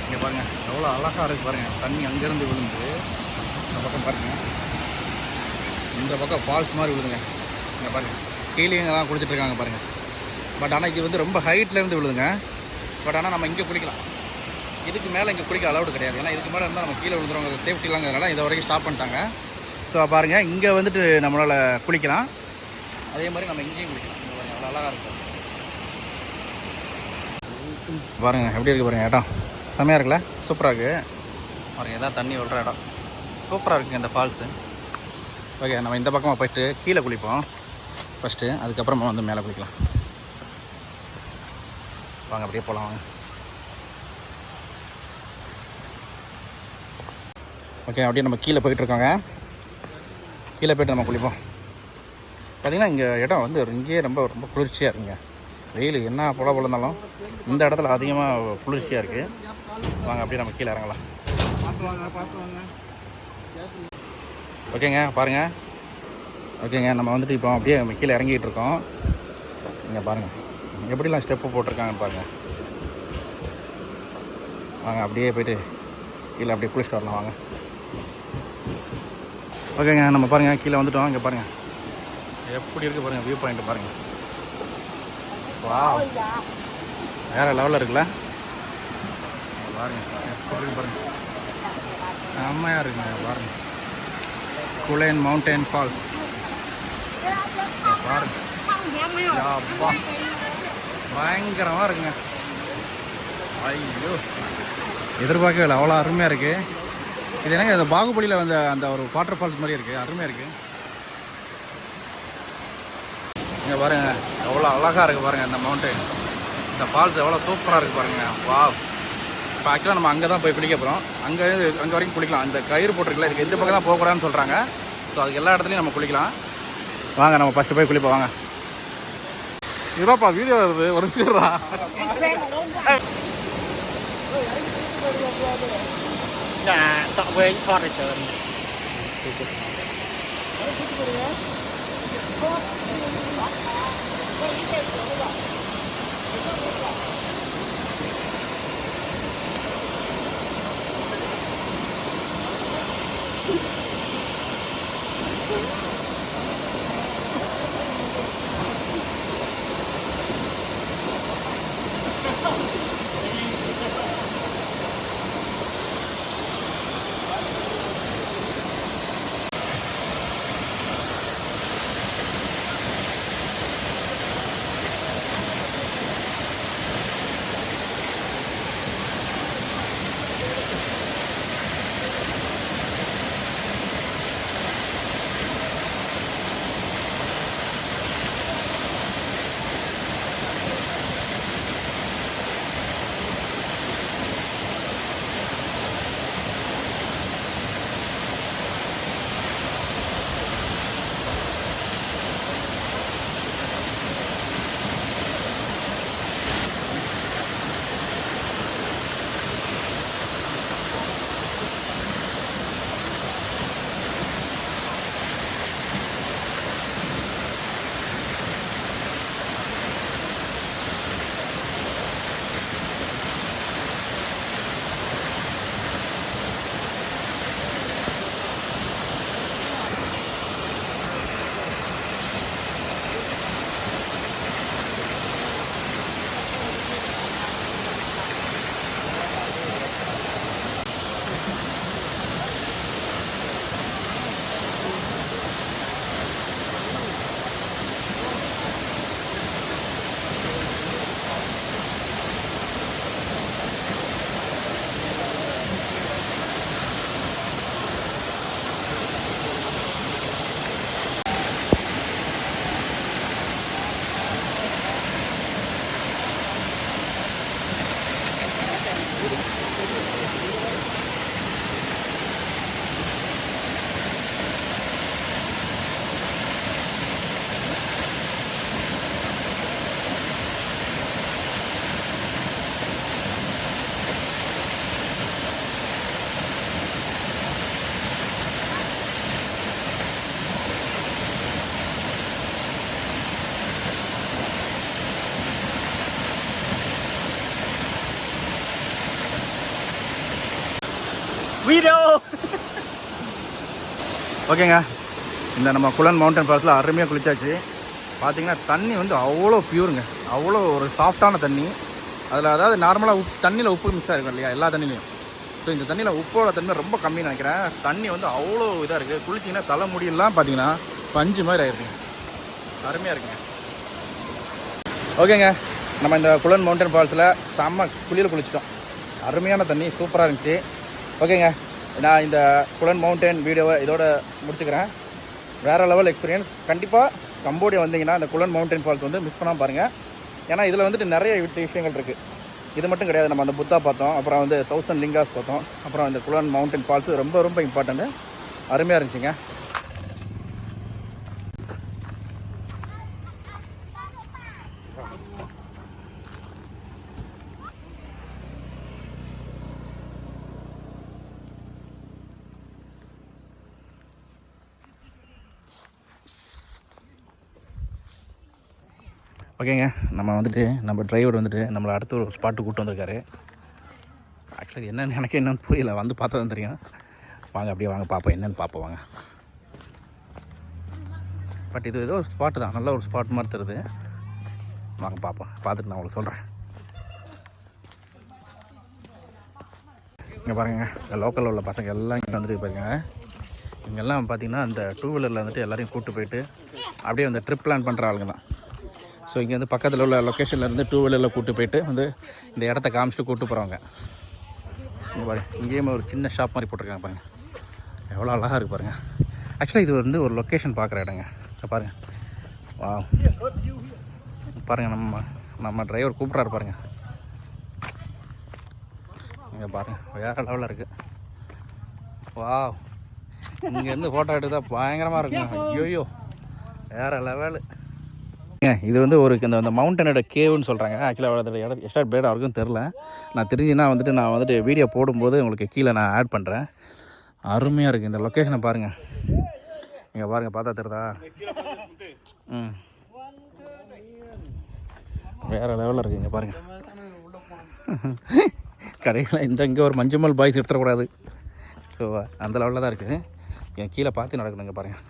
இங்கே பாருங்கள், எவ்வளோ அழகாக இருக்குது பாருங்கள். தண்ணி அங்கேருந்து விழுந்து இந்த பக்கம் பாருங்கள், இந்த பக்கம் ஃபால்ஸ் மாதிரி விழுதுங்க. இங்கே பாருங்கள், கீழே தான் குளிச்சுட்ருக்காங்க பாருங்கள். பட் ஆனால் இது வந்து ரொம்ப ஹைட்லேருந்து விழுதுங்க. பட் ஆனால் நம்ம இங்கே குளிக்கலாம். இதுக்கு மேலே இங்கே குளிக்க அலவுடு கிடையாது. ஏன்னா இதுக்கு மேலே இருந்தால் நம்ம கீழே விழுந்துருவாங்க, சேஃப்டிலாங்கிறதுனால இதை வரைக்கும் ஸ்டாப் பண்ணிட்டாங்க. ஸோ பாருங்கள், இங்கே வந்துட்டு நம்மளால் குளிக்கலாம். அதே மாதிரி நம்ம இங்கேயும் குளிக்கலாம். இங்கே பாருங்கள், அவ்வளோ அழகாக இருக்கும் பாருங்கள். எப்படி இருக்குது பாருங்கள், இடம் செம்மையாக இருக்குல்ல, சூப்பராக இருக்குது பாருங்கள். இதான் தண்ணி விழுற இடம், சூப்பராக இருக்குங்க இந்த ஃபால்ஸு. ஓகே, நம்ம இந்த பக்கமாக போயிட்டு கீழே குளிப்போம் ஃபஸ்ட்டு, அதுக்கப்புறமா வந்து மேலே குளிக்கலாம். வாங்க அப்படியே போகலாம். வாங்க. ஓகே, அப்படியே நம்ம கீழே போயிட்டுருக்கோங்க. கீழே போய்ட்டு நம்ம குளிப்போம். பார்த்திங்கன்னா இங்கே இடம் வந்து இங்கேயே ரொம்ப ரொம்ப குளிர்ச்சியாக இருக்குங்க. வெயில் என்ன போல இருந்தாலும் இந்த இடத்துல அதிகமாக குளிர்ச்சியாக இருக்குது. வாங்க அப்படியே நம்ம கீழே இறங்கலாம். ஓகேங்க பாருங்கள். ஓகேங்க நம்ம வந்துட்டு இப்போ அப்படியே கீழே இறங்கிட்டு இருக்கோம். இங்கே பாருங்கள் எப்படிலாம் ஸ்டெப்பு போட்டிருக்காங்கன்னு பாருங்கள். வாங்க அப்படியே போய்ட்டு கீழே அப்படியே குளிச்சுட்டு வரலாம் வாங்க. ஓகேங்க நம்ம பாருங்கள் கீழே வந்துட்டோம். இங்கே பாருங்கள் எப்படி இருக்குது பாருங்கள் வியூ பாயிண்ட் பாருங்கள். வா வேறு லெவலில் இருக்குல்ல பாருங்கள். எப்படி இருக்கு பாருங்கள் செம்மையாக இருக்குங்க பாருங்கள். குளேன் மவுண்டன் ஃபால்ஸ் பாருங்கள். பயங்கரமாக இருக்குங்க. ஐயோ எதிர்பார்க்கவே இல்லை, அவ்வளோ அருமையாக இருக்குது. இது என்னங்க இந்த பாகுபலியில் வந்த அந்த ஒரு வாட்டர் ஃபால்ஸ் மாதிரி இருக்குது, அருமையாக இருக்குது. இங்கே பாருங்கள் எவ்வளோ அழகாக இருக்குது பாருங்கள் இந்த மவுண்டன், இந்த ஃபால்ஸ் எவ்வளோ சூப்பராக இருக்குது பாருங்கள். வா இப்போ ஆக்சுவலாக நம்ம அங்கே தான் போய் குளிக்க போகிறோம். அங்கே வரைக்கும் குளிக்கலாம். இந்த கயிறு போட்டிருக்கல இதுக்கு எந்த பக்கம் தான் போகக்கூடாதுன்னு சொல்கிறாங்க. ஸோ அதுக்கு எல்லா இடத்துலையும் நம்ம குளிக்கலாம். வாங்க நம்ம ஃபஸ்ட்டு போய் குளிப்போம் வாங்க. இதப்பா வீடியோ வருது ஒரு நிமிஷம்டா. Subway Furniture. வீடியோ ஓகேங்க. இந்த நம்ம குளன் மவுண்டன் ஃபால்ஸில் அருமையாக குளிச்சாச்சு. பார்த்தீங்கன்னா தண்ணி வந்து அவ்வளோ பியூருங்க, அவ்வளோ ஒரு சாஃப்டான தண்ணி. அதில் அதாவது நார்மலாக தண்ணியில் உப்பு மிக்ஸ் ஆகிருக்கும் இல்லையா எல்லா தண்ணிலையும். ஸோ இந்த தண்ணியில் உப்போட தண்ணி ரொம்ப கம்மின்னு நினைக்கிறேன். தண்ணி வந்து அவ்வளோ இதாக இருக்குது. குளிச்சிங்கன்னா தலைமுடியெல்லாம் பார்த்தீங்கன்னா பஞ்சு மாதிரி ஆகிருக்குங்க, அருமையாக இருக்குங்க. ஓகேங்க நம்ம இந்த குளன் மவுண்டன் ஃபால்ஸில் செம்ம குளியில் குளிச்சிட்டோம். அருமையான தண்ணி சூப்பராக இருந்துச்சு. ஓகேங்க நான் இந்த குளன் மவுண்டன் வீடியோவை இதோட முடிச்சுக்கிறேன். வேறு லெவல் எக்ஸ்பீரியன்ஸ். கண்டிப்பாக கம்போடியா வந்தீங்கன்னா இந்த குளன் மவுண்டன் ஃபால்ஸ் வந்து மிஸ் பண்ணாமல் பாருங்கள். ஏன்னா இதில் வந்துட்டு நிறைய விஷயங்கள் இருக்குது. இது மட்டும் கிடையாது. நம்ம அந்த புத்தா பார்த்தோம், அப்புறம் வந்து 1000 லிங்காஸ் பார்த்தோம், அப்புறம் இந்த குளன் மவுண்டன் ஃபால்ஸ் ரொம்ப ரொம்ப இம்பார்ட்டன்ட்டு. அருமையாக இருந்துச்சுங்க. ஓகேங்க, நம்ம வந்துட்டு நம்ம டிரைவர் வந்துட்டு நம்மளை அடுத்த ஒரு ஸ்பாட்டுக்கு கூப்பிட்டு வந்திருக்காரு. ஆக்சுவலாக என்னென்னு எனக்கு என்னென்னு புரியல, வந்து பார்த்தா தான் தெரியும். வாங்க அப்படியே வாங்க பார்ப்போம், என்னென்னு பார்ப்போம் வாங்க. பட் இது ஏதோ ஒரு ஸ்பாட்டு தான், நல்ல ஒரு ஸ்பாட் மாதிரி தருது. வாங்க பார்ப்போம், பார்த்துட்டு நான் உங்களுக்கு சொல்கிறேன். இங்கே பாருங்கள், இந்த லோக்கலில் உள்ள பசங்க எல்லாம் இங்கே வந்துட்டு பாருங்க. இங்கெல்லாம் பார்த்திங்கன்னா அந்த டூ வீலரில் வந்துட்டு எல்லோரையும் கூப்பிட்டு போயிட்டு அப்படியே வந்து ட்ரிப் பிளான் பண்ணுற ஆளுங்க தான். ஸோ இங்கே வந்து பக்கத்தில் உள்ள லொக்கேஷன்லேருந்து டூ வீலரில் கூப்பிட்டு போயிட்டு வந்து இந்த இடத்த காமிச்சிட்டு கூப்பிட்டு போகிறவங்க. இங்கே பாருங்கள், இங்கேயுமே ஒரு சின்ன ஷாப் மாதிரி போட்டிருக்காங்க பாருங்கள், எவ்வளோ அழகாக இருக்குது பாருங்கள். ஆக்சுவலாக இது வந்து ஒரு லொக்கேஷன் பார்க்குற இடங்க. பாருங்கள், வா பாருங்கள், நம்ம டிரைவர் கூப்பிட்றாரு பாருங்கள். இங்கே பாருங்கள், வேறு லெவலில் இருக்குது. வா, இங்கேருந்து ஃபோட்டோ எடுத்தால் பயங்கரமாக இருக்குங்க. ஐயோ வேறு லெவலு. இது வந்து ஒரு இந்த மவுண்டனோட கேவுன்னு சொல்கிறாங்க. ஆக்சுவலாக அதோட எஸ்டார்ட் பேட் அவருக்கும் தெரில. நான் தெரிஞ்சுன்னா வந்துட்டு நான் வந்துட்டு வீடியோ போடும்போது உங்களுக்கு கீழே நான் ஆட் பண்ணுறேன். அருமையாக இருக்குது இந்த லொக்கேஷனை பாருங்கள். இங்கே பாருங்கள், பார்த்தா தெரியுதா? வேறு லெவலில் இருக்குது. இங்கே பாருங்கள், கடையில் இங்கே ஒரு மஞ்சுமல் பாய்ஸ் எடுத்துடக்கூடாது. ஸோ அந்த லெவலில் தான் இருக்குது. என் கீழே பார்த்து நடக்கணுங்க பாருங்கள்,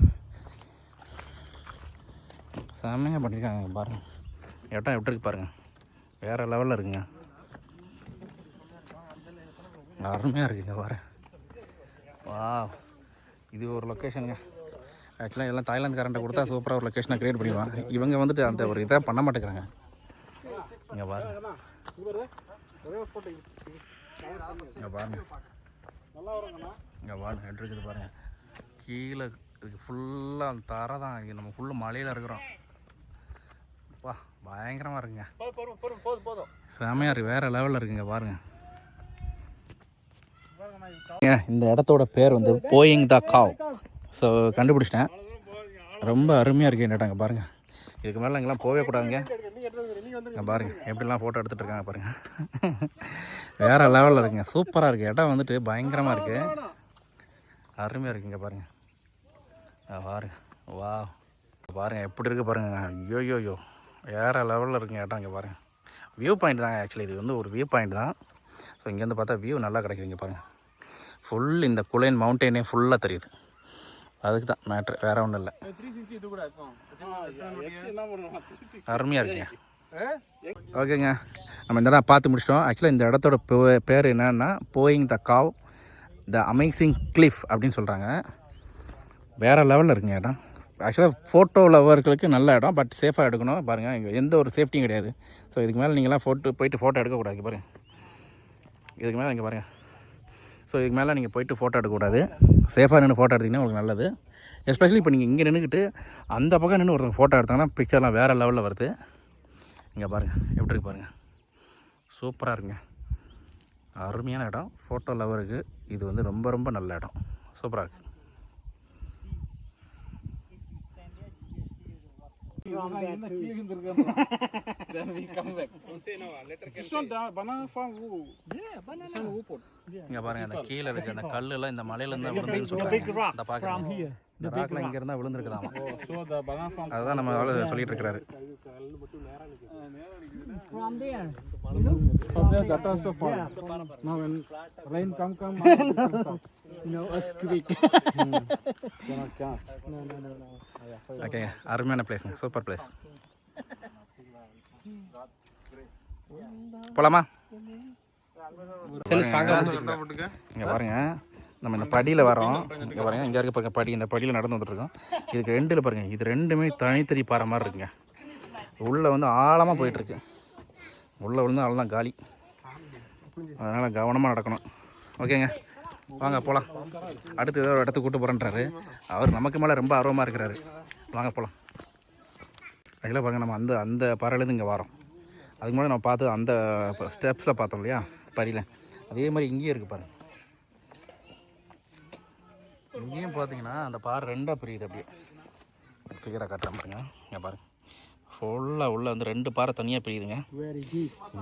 செம்மையாக பண்ணியிருக்காங்க பாருங்கள். இடம் எப்படி இருக்குது பாருங்கள், வேறு லெவலில் இருக்குங்க, அருமையாக இருக்குங்க பாருங்கள். வா, இது ஒரு லொக்கேஷனுங்க. ஆக்சுவலாக எல்லாம் தாய்லாந்துக்காரன்ட்ட கொடுத்தா சூப்பராக ஒரு லொக்கேஷனை க்ரியேட் பண்ணிடுவாங்க. இவங்க வந்துட்டு அந்த ஒரு இதாக பண்ண மாட்டேங்கிறாங்க. இங்கே பாருங்கள், இங்கே பாருங்கள், இங்கே பாருங்கள் எப்படி இருக்குது பாருங்கள். கீழே இதுக்கு ஃபுல்லாக அந்த தரை தான். இங்கே நம்ம ஃபுல்லு மலையில் இருக்கிறோம். அப்பா பயங்கரமாக இருக்குங்க, செமையாக இருக்குது, வேறு லெவலில் இருக்குங்க பாருங்கள். இந்த இடத்தோட பேர் வந்து போயிங் த காவ். ஸோ கண்டுபிடிச்சிட்டேன். ரொம்ப அருமையாக இருக்குது இந்த இடங்க பாருங்கள். இதுக்கு மேலே இங்கெல்லாம் போகவே கூடாதுங்க. இங்கே பாருங்கள் எப்படிலாம் ஃபோட்டோ எடுத்துகிட்டு இருக்காங்க பாருங்கள். வேறு லெவலில் இருக்குங்க, சூப்பராக இருக்குது. இடம் வந்துட்டு பயங்கரமாக இருக்குது, அருமையாக இருக்குங்க பாருங்கள். பாருங்கள், வா பாருங்கள் எப்படி இருக்குது பாருங்கள். ஐயோ வேறு லெவலில் இருக்குங்க இடம். இங்கே பாருங்கள், வியூ பாயிண்ட் தாங்க. ஆக்சுவலி இது வந்து ஒரு வியூ பாயிண்ட் தான். ஸோ இங்கேருந்து பார்த்தா வியூ நல்லா கிடைக்குதுங்க பாருங்கள். ஃபுல் இந்த குலைன் மவுண்டெயினே ஃபுல்லாக தெரியுது. அதுக்கு தான் மேட்ரு, வேறு ஒன்றும் இல்லை. அருமையாக இருக்குங்க. ஓகேங்க, நம்ம இந்த இடம் பார்த்து முடிச்சிட்டோம். ஆக்சுவலாக இந்த இடத்தோட பேர் என்னன்னா போயிங் த காவ் த அமேசிங் கிளிஃப் அப்படின்னு சொல்கிறாங்க. வேறு லெவலில் இருக்குங்க இடம். ஆக்சுவலாக ஃபோட்டோ லவர்களுக்கு நல்ல இடம், பட் சேஃபாக எடுக்கணும் பாருங்கள். இங்கே எந்த ஒரு சேஃப்டியும் கிடையாது. ஸோ இதுக்கு மேலே நீங்களாம் போயிட்டு ஃபோட்டோ எடுக்கக்கூடாது பாருங்கள். இதுக்கு மேலே இங்கே பாருங்கள். ஸோ இதுக்கு மேலே நீங்கள் போயிட்டு ஃபோட்டோ எடுக்கக்கூடாது. சேஃபாக நின்று ஃபோட்டோ எடுத்திங்கன்னா உங்களுக்கு நல்லது. எஸ்பெஷலி இப்போ நீங்கள் இங்கே நின்றுக்கிட்டு அந்த பக்கம் நின்று ஒருத்தங்க ஃபோட்டோ எடுத்தாங்கன்னா பிக்சர்லாம் வேறு லெவலில் வருது. இங்கே பாருங்கள் எப்படி இருக்கு பாருங்கள், சூப்பராக இருக்குங்க, அருமையான இடம். ஃபோட்டோ லவருக்கு இது வந்து ரொம்ப ரொம்ப நல்ல இடம், சூப்பராக இருக்குது. இங்க பாருங்க, அந்த கீழே இருக்க அந்த கல்லு எல்லாம் இந்த மலையில இருந்து விழுந்துன்னு சொல்றாங்க. அந்த பாக்குறோம், இந்த ராக்ல இங்க இருந்தா விழுந்திருக்குதாமா. அதுதான் நம்ம சொல்லிட்டு இருக்காரு. From there. From there, that was the fall. Now when rain come, No, earthquake. cannot. No. Okay, அருமையான பிளேஸ்ங்க, சூப்பர் பிளேஸ். போலாமா? இங்கே பாருங்க, நம்ம இந்த படியில் வரோம். இங்கே பாருங்க, இங்கே இருக்க பாருங்க படி, இந்த படியில் நடந்து வந்துட்டுருக்கோம். இதுக்கு ரெண்டில் பாருங்கள், இது ரெண்டுமே தனித்தறி பாறை மாதிரி இருக்குங்க. உள்ளே வந்து ஆழமாக போயிட்டுருக்கு. உள்ளே விழுந்து அவ்வளோதான் காலி. அதனால் கவனமாக நடக்கணும். ஓகேங்க, வாங்க போகலாம். அடுத்து ஏதோ ஒரு இடத்துக்கு கூப்பிட்டு போகிறேன்றாரு. அவர் நமக்கு மேலே ரொம்ப ஆர்வமாக இருக்கிறாரு. வாங்க போகலாம். ஆக்சுவலாக பாருங்கள், நம்ம அந்த பாறையிலேருந்து இங்கே வரோம். அதுக்கு முன்னாடி நம்ம பார்த்து அந்த ஸ்டெப்ஸில் பார்த்தோம் இல்லையா படியில், அதே மாதிரி இங்கேயும் இருக்குது பாருங்கள். இங்கேயும் பார்த்தீங்கன்னா அந்த பாறை ரெண்டாக பிரியுது. அப்படியே கிளியராக காட்டுறேன் பாருங்க. இங்கே பாருங்கள், ஃபுல்லாக உள்ள வந்து ரெண்டு பாறை தனியாக பிரியுதுங்க.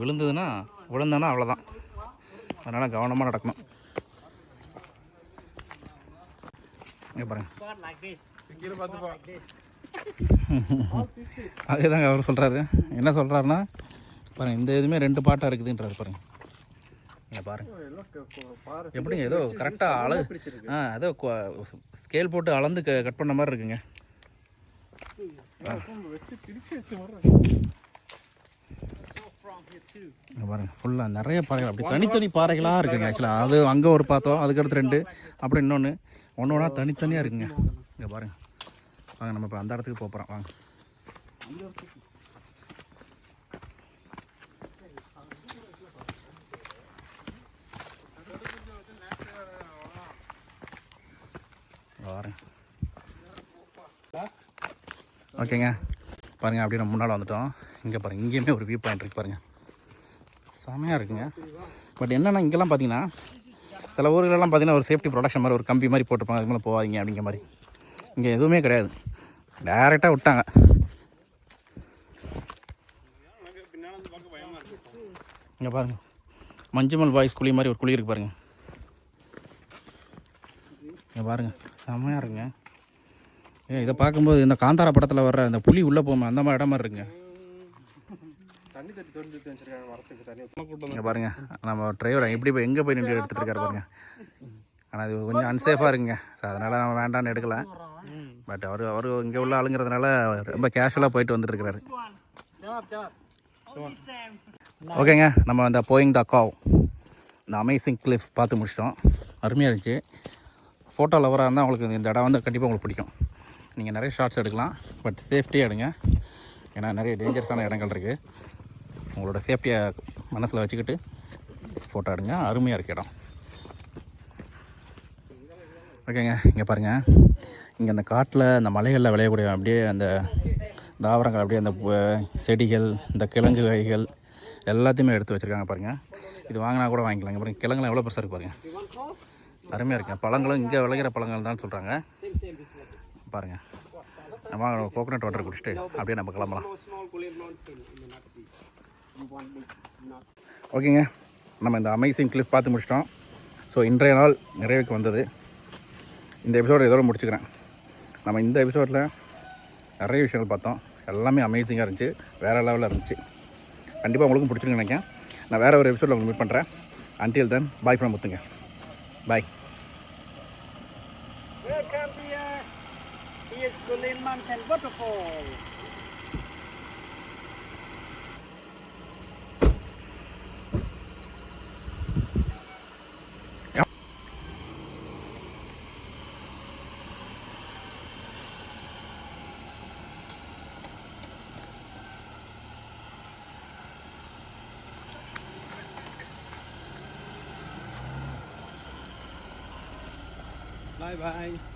விழுந்தோன்னா அவ்வளோதான். அதனால் கவனமாக நடக்கணும். இங்கே பாருங்கள், அதே தாங்க அவர் சொல்கிறாரு. என்ன சொல்கிறாருன்னா பாருங்கள், இந்த இதுவுமே 2 பாட்டாக இருக்குதுன்றாரு பாருங்கள். நீங்கள் பாருங்கள் எப்படிங்க ஏதோ கரெக்டாக ஏதோ ஸ்கேல் போட்டு அளந்து கட் பண்ண மாதிரி இருக்குங்க. பாருங்க ஃபுல்லாக நிறைய பாறைகள், அப்படி தனித்தனி பாறைகளாக இருக்குங்க. ஆக்சுவலாக அது அங்கே ஒரு பார்த்தோம், அதுக்கடுத்து 2, அப்புறம் இன்னொன்று ஒன்றா தனித்தனியாக இருக்குங்க. இங்கே பாருங்கள். வாங்க நம்ம இப்போ அந்த இடத்துக்கு போகிறோம். வாங்க. வரேன். ஓகேங்க பாருங்கள், அப்படியே நம்ம முன்னால் வந்துட்டோம். இங்கே பாருங்கள், இங்கேயுமே ஒரு வியூ பாயிண்ட் இருக்குது பாருங்கள். செமையாக இருக்குங்க. பட் என்னென்னா இங்கெல்லாம் பார்த்தீங்கன்னா சில ஊர்களெல்லாம் பார்த்தீங்கன்னா ஒரு சேஃப்டி ப்ரொடக்ஷன் மாதிரி ஒரு கம்பி மாதிரி போட்டிருப்பாங்க, அதுக்கு மேலே போகாதீங்க அப்படிங்கிற மாதிரி. இங்கே எதுவுமே கிடையாது, டேரெக்டாக விட்டாங்க. இங்கே பாருங்கள், மஞ்சுமல் பாய்ஸ் குழி மாதிரி ஒரு குழி இருக்குது பாருங்கள். இங்கே பாருங்கள், செம்மையாக இருக்குங்க. இதை பார்க்கும்போது இந்த காந்தாரா படத்தில் வர்ற அந்த புலி உள்ளே போகும் அந்த மாதிரி இடம் மாதிரி இருக்குங்க. இங்கே பாருங்கள், நம்ம டிரைவர் எப்படி போய் எங்கே போய் நின்று எடுத்துகிட்டு இருக்காரு பாருங்கள். ஆனால் அது கொஞ்சம் அன்சேஃபாக இருக்குங்க. ஸோ அதனால் நம்ம வேண்டான்னு எடுக்கலை. பட் அவர் இங்கே உள்ள ஆளுங்கிறதுனால ரொம்ப கேஷுவலாக போயிட்டு வந்துட்டுருக்கிறாரு. ஓகேங்க, நம்ம அந்த போயிங் த காவ், இந்த அமேசிங் கிளிஃப் பார்த்து முடிச்சிட்டோம். அருமையாக இருந்துச்சு. ஃபோட்டோ லவராக இருந்தால் உங்களுக்கு இந்த இடம் வந்து கண்டிப்பாக உங்களுக்கு பிடிக்கும். நீங்கள் நிறைய ஷார்ட்ஸ் எடுக்கலாம், பட் சேஃப்டியாக எடுங்க. ஏன்னா நிறைய டேஞ்சரஸான இடங்கள் இருக்குது. உங்களோட சேஃப்டியை மனசில் வச்சுக்கிட்டு ஃபோட்டோ எடுங்க. அருமையாக இருக்குது இடம். ஓகேங்க, இங்கே பாருங்கள், இங்கே அந்த காட்டில் அந்த மலைகளில் விளையக்கூடிய அப்படியே அந்த தாவரங்கள், அப்படியே அந்த செடிகள், இந்த கிழங்கு வகைகள் எல்லாத்தையுமே எடுத்து வச்சுருக்காங்க பாருங்கள். இது வாங்கினா கூட வாங்கிக்கலாங்க. பாருங்கள், கிழங்குலாம் எவ்வளோ பெருசாக இருக்குது பாருங்கள். அருமையாக இருக்குங்க. பழங்களும் இங்கே விளையிற பழங்கள் தான் சொல்கிறாங்க பாருங்கள். நம்ம கோகோனட் வாட்டர் குடிச்சிட்டு அப்படியே நம்ம கிளம்பலாம். ஓகேங்க, நம்ம இந்த அமேசிங் கிளிஃப் பார்த்து முடிச்சிட்டோம். ஸோ இன்றைய நாள் நிறைவுக்கு வந்தது. இந்த எபிசோடு இதோட முடிச்சுக்கிறேன். நம்ம இந்த எபிசோடில் நிறைய விஷயங்கள் பார்த்தோம். எல்லாமே அமேசிங்காக இருந்துச்சு, வேறு லெவலில் இருந்துச்சு. கண்டிப்பாக உங்களுக்கும் பிடிச்சிருக்குன்னு நினைக்கிறேன். நான் வேறு ஒரு எபிசோடில் உங்களுக்கு மீட் பண்ணுறேன். அன்டில் தென், பாய் ஃப்ரம் முத்துங்க. Bye. Welcome here. Here's Gulen Mountain Waterfall. Bye bye.